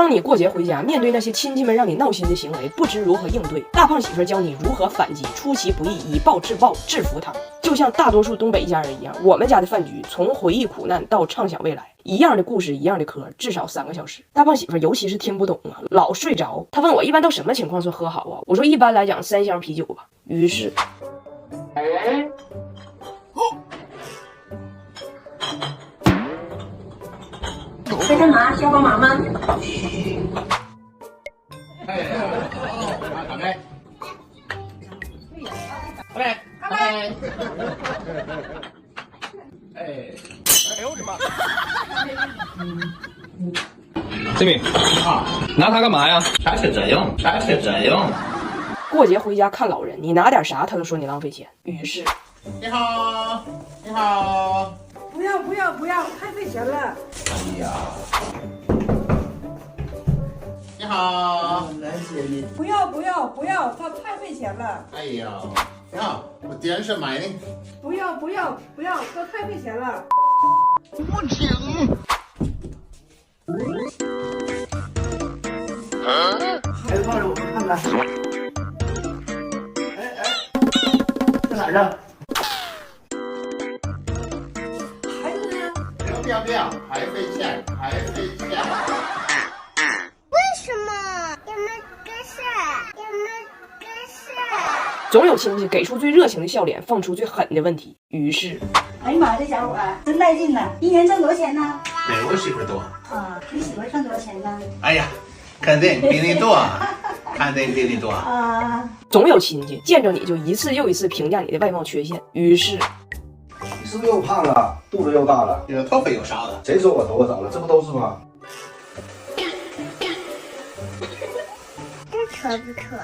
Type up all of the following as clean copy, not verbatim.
当你过节回家，面对那些亲戚们让你闹心的行为，不知如何应对，大胖媳妇教你如何反击，出其不意，以暴制暴，制服他。就像大多数东北家人一样，我们家的饭局从回忆苦难到畅想未来，一样的故事，一样的嗑，至少3个小时。大胖媳妇尤其是听不懂啊，老睡着。他问我一般到什么情况算喝好啊？我说一般来讲3箱啤酒吧。于是，在干嘛？需要帮忙吗？哎呦我的妈！志明啊，拿它干嘛呀？啥是这样？啥是这样？过节回家看老人，你拿点啥他都说你浪费钱。于是，你好，你好。不要，太费钱了。哎呀，你好，来接你。不要，这太费钱了。哎呀，你好，我点什么买呢？不要，这太费钱了。我请。孩子抱着我看看。在哪儿呢？孩子呢？不要，还费钱。为什么？有没有个事？总有亲戚给出最热情的笑脸，放出最狠的问题。于是，哎呀妈呀，这小伙儿真带劲呢！一年挣多少钱呢？比我媳妇多。啊，你媳妇挣多少钱呢？哎呀，肯定比你多，总有亲戚见着你就一次又一次评价你的外貌缺陷。于是，你是不是又胖了，肚子又大了？你的头发又少了。谁说我头发少了？这不都是吗？这可不可？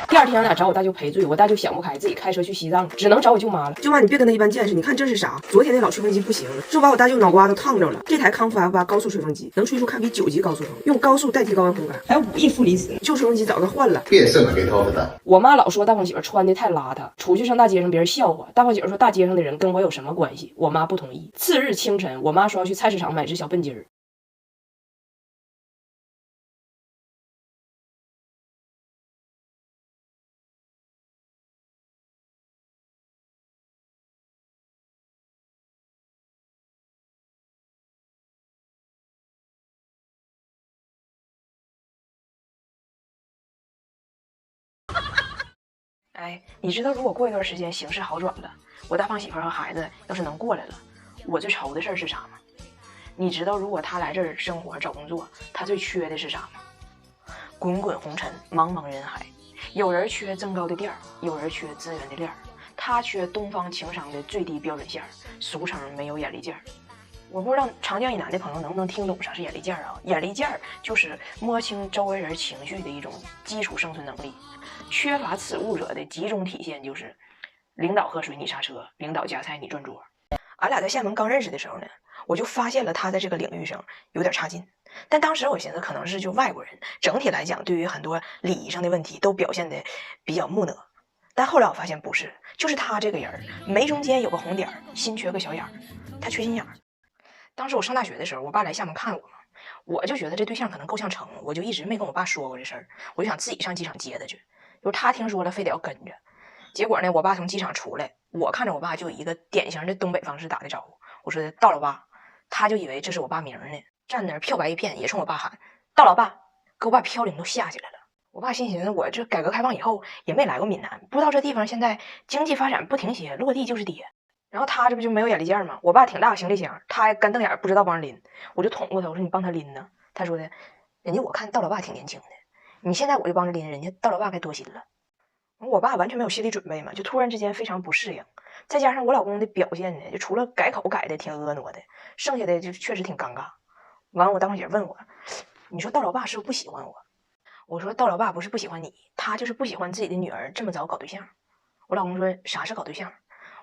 第2天俺俩找我大舅赔罪，我大舅想不开，自己开车去西藏，只能找我舅妈了。舅妈，你别跟他一般见识，你看这是啥？昨天那老吹风机不行，是把我大舅脑瓜都烫着了。这台康复 F8高速吹风机能吹出堪比9级高速风，用高速代替高温烘干，还有5亿负离子。旧吹风机早该换了。别省了给头发的。我妈老说大胖媳妇穿的太邋遢，出去上大街上别人笑话。大胖媳妇说大街上的人跟我有什么关系？我妈不同意。次日清晨，我妈说要去菜市场买只小笨鸡儿。哎，你知道如果过一段时间形势好转了，我大胖媳妇和孩子要是能过来了，我最愁的事儿是啥吗？你知道如果他来这儿生活找工作，他最缺的是啥吗？滚滚红尘，茫茫人海，有人缺增高的垫儿，有人缺资源的链儿，他缺东方情商的最低标准线儿，俗称没有眼力劲儿。我不知道长江以南的朋友能不能听懂啥是眼力劲儿啊？眼力劲儿就是摸清周围人情绪的一种基础生存能力。缺乏此物者的集中体现就是领导喝水你刹车，领导夹菜你转桌。俺俩在厦门刚认识的时候呢，我就发现了他在这个领域上有点差劲。但当时我寻思可能是就外国人整体来讲对于很多礼仪上的问题都表现得比较木讷。但后来我发现不是，就是他这个人眉中间有个红点，心缺个小眼儿，他缺心眼儿。当时我上大学的时候，我爸来厦门看我嘛，我就觉得这对象可能够呛成，我就一直没跟我爸说过这事儿，我就想自己上机场接他去。就是他听说了，非得要跟着。结果呢，我爸从机场出来，我看着我爸就以一个典型的东北方式打的招呼，我说到老爸，他就以为这是我爸名呢，站那儿漂白一片，也冲我爸喊到老爸，给我爸飘零都下去来了。我爸心寻思，我这改革开放以后也没来过闽南，不知道这地方现在经济发展不停歇，落地就是跌。然后他这不就没有眼力劲吗？我爸挺大个行李箱，他还干瞪眼不知道帮人拎，我就捅过他，我说你帮他拎呢。他说的，人家我看到老爸挺年轻的，你现在我就帮着拎，人家到老爸该多心了。我爸完全没有心理准备嘛，就突然之间非常不适应，再加上我老公的表现呢，就除了改口改的挺婀娜的，剩下的就确实挺尴尬。完，我大胖姐问我，你说到老爸是不是不喜欢我？我说到老爸不是不喜欢你，他就是不喜欢自己的女儿这么早搞对象。我老公说啥是搞对象？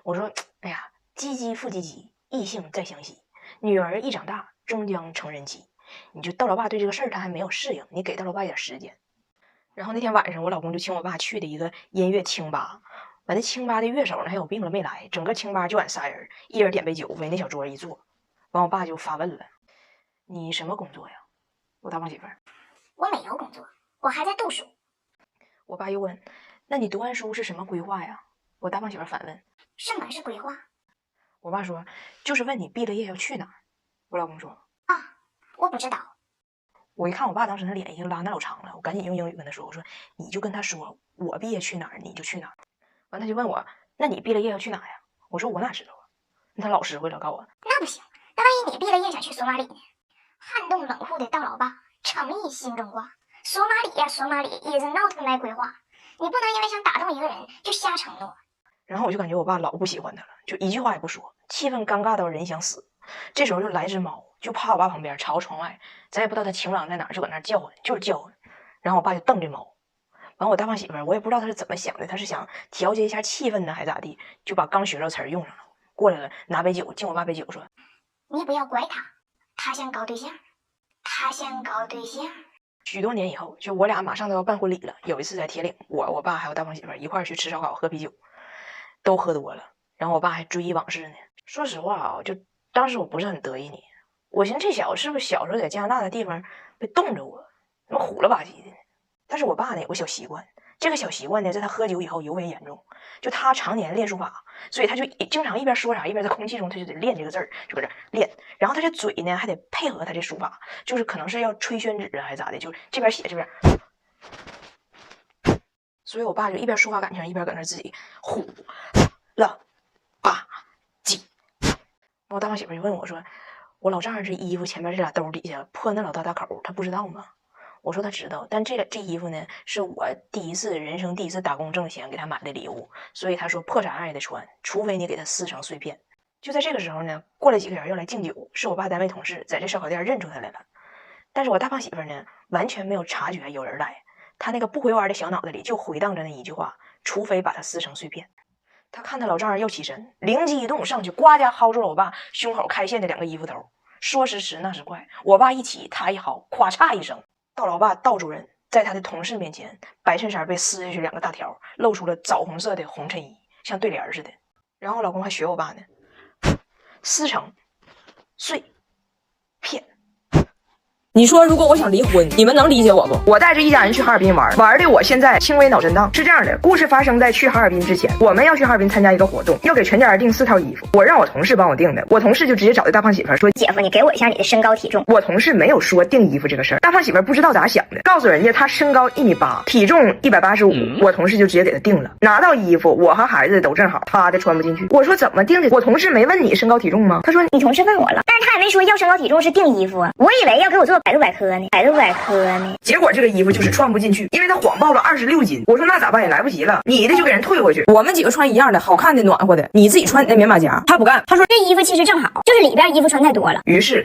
我说哎呀，唧唧复唧唧，异性再相惜，女儿一长大终将成人妻。你就到老爸对这个事儿他还没有适应，你给到老爸一点时间。然后那天晚上我老公就请我爸去的一个音乐清吧，完那清吧的乐手呢还有病了没来，整个清吧就俺仨人，一人点杯酒，围那小桌一坐。完我爸就发问了，你什么工作呀？我大胖媳妇儿，我没有工作，我还在读书。我爸又问，那你读完书是什么规划呀？我大胖媳妇反问，什么是规划？我爸说，就是问你毕了业要去哪儿。我老公说，我不知道。我一看我爸当时那脸已经拉那老长了，我赶紧用英语跟他说，我说你就跟他说我毕业去哪儿你就去哪儿。完他就问我，那你毕了业要去哪呀？我说我哪知道啊，他老实惠了，告诉我那不行，那万一你毕了业想去索马里呢？撼动冷酷的大老爸，诚意心中挂。索马里呀，索马里也是闹腾来规划，你不能因为想打动一个人就瞎承诺。然后我就感觉我爸老不喜欢他了，就一句话也不说，气氛尴尬到人想死。这时候就来只猫，就趴我爸旁边朝窗外，咱也不知道它情郎在哪儿，就搁那叫唤，就是叫唤。然后我爸就瞪这猫。完我大胖媳妇儿，我也不知道他是怎么想的，他是想调节一下气氛呢，还咋地，就把刚学着词儿用上了。过来了，拿杯酒敬我爸杯酒，说：“你不要怪他，他想搞对象，他想搞对象。”许多年以后，就我俩马上都要办婚礼了。有一次在铁岭，我爸还有大胖媳妇儿一块儿去吃烧烤、喝啤酒，都喝多了。然后我爸还追忆往事呢。说实话啊，就当时我不是很得意你，我寻思这小子是不是小时候在加拿大的地方被冻着我，怎么虎了吧唧的呢？但是我爸呢有个小习惯，这个小习惯呢在他喝酒以后尤为严重。就他常年练书法，所以他就经常一边说啥一边在空气中他就得练这个字儿，就搁这练。然后他这嘴呢还得配合他这书法，就是可能是要吹宣纸啊还是咋的，就这边写这边。所以我爸就一边书法感情一边搁那自己虎了吧唧。我大胖媳妇就问我说，我老丈人这衣服前面这俩兜底下破那老大口，他不知道吗？我说他知道，但这衣服呢是我人生第一次打工挣钱给他买的礼物，所以他说破啥样也得穿，除非你给他撕成碎片。就在这个时候呢，过来几个人要来敬酒，是我爸单位同事在这烧烤店认出他来了。但是我大胖媳妇呢完全没有察觉有人来，他那个不回弯的小脑袋里就回荡着那一句话，除非把它撕成碎片。他看他老丈人要起身，灵机一动上去呱家薅住了我爸胸口开线的两个衣服头，说时迟那时快，我爸一起他一薅，咵嚓一声，道老爸道主任在他的同事面前，白衬衫被撕下去两个大条，露出了枣红色的红衬衣，像对联似的。然后我老公还学我爸呢，撕成碎片。你说如果我想离婚，你们能理解我不？我带着一家人去哈尔滨玩的我现在轻微脑震荡。是这样的，故事发生在去哈尔滨之前，我们要去哈尔滨参加一个活动，要给全家人订4套衣服，我让我同事帮我订的。我同事就直接找的大胖媳妇说，姐夫你给我一下你的身高体重。我同事没有说订衣服这个事儿，大胖媳妇不知道咋想的，告诉人家她身高1.8米，体重185，我同事就直接给她订了。拿到衣服我和孩子都正好，她的穿不进去。我说怎么订的？我同事没问你身高体重吗？他说你同事问我了，但是他也没说要身高体重是订衣服啊，我以为要给我做百度百科呢。结果这个衣服就是穿不进去，因为他谎报了26斤。我说那咋办也来不及了，你的就给人退回去。我们几个穿一样的，好看的，暖和的，你自己穿你的棉马甲。他不干，他说这衣服其实正好，就是里边衣服穿太多了。于是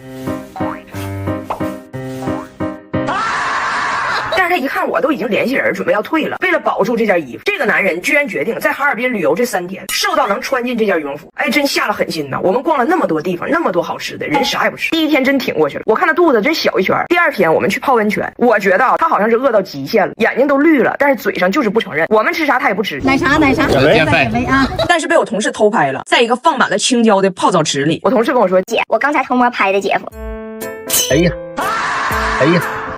但是他一看我都已经联系人准备要退了，为了保住这件衣服，这个男人居然决定在哈尔滨旅游这3天，瘦到能穿进这件羽绒服。哎，真下了狠心呐！我们逛了那么多地方，那么多好吃的，人啥也不吃。第1天真挺过去了，我看他肚子真小一圈。第2天我们去泡温泉，我觉得他好像是饿到极限了，眼睛都绿了，但是嘴上就是不承认。我们吃啥他也不吃，奶茶啊！但是被我同事偷拍了，在一个放满了青椒的泡澡池里。我同事跟我说，姐，我刚才偷摸拍的姐夫。哎呀，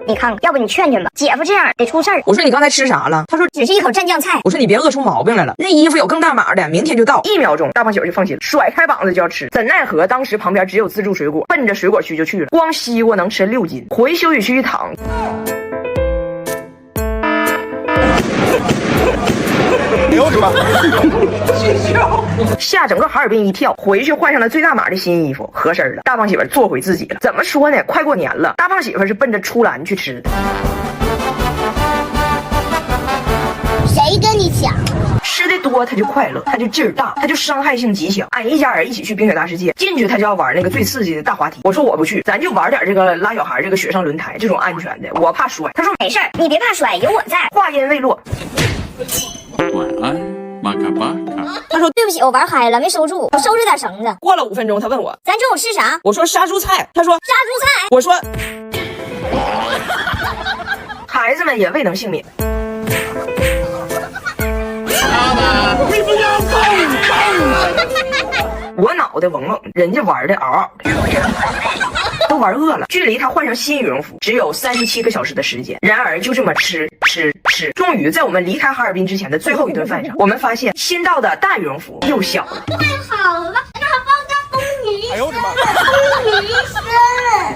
你看看，要不你劝劝吧，姐夫这样得出事儿。我说你刚才吃啥了？他说只是一口蘸酱菜。我说你别饿出毛病来了，那衣服有更大码的，明天就到。1秒钟，大胖媳妇就放心了，甩开膀子就要吃。怎奈何当时旁边只有自助水果，奔着水果区就去了。光西瓜能吃6斤，回休息区一躺。哎呦我的妈！吓整个哈尔滨一跳，回去换上了最大码的新衣服，合身了。大胖媳妇做回自己了。怎么说呢？快过年了，大胖媳妇是奔着出栏去吃的。谁跟你讲？吃的多他就快乐，他就劲儿大，他就伤害性极强。俺一家人一起去冰雪大世界，进去他就要玩那个最刺激的大滑梯。我说我不去，咱就玩点这个拉小孩这个雪上轮胎这种安全的，我怕摔。他说没事儿，你别怕摔，有我在。话音未落，晚安，玛卡巴卡。他说对不起，我玩嗨了，没收住，我收拾点绳子。过了5分钟，他问我咱中午吃啥？我说杀猪菜。他说杀猪菜。我说孩子们也未能幸免。我脑袋嗡嗡，人家玩的嗷嗷的。都玩饿了。距离他换上新羽绒服只有37个小时的时间，然而就这么吃，终于在我们离开哈尔滨之前的最后一顿饭上，我们发现新到的大羽绒服又小了。太好了，那包大风女生了，风女生了。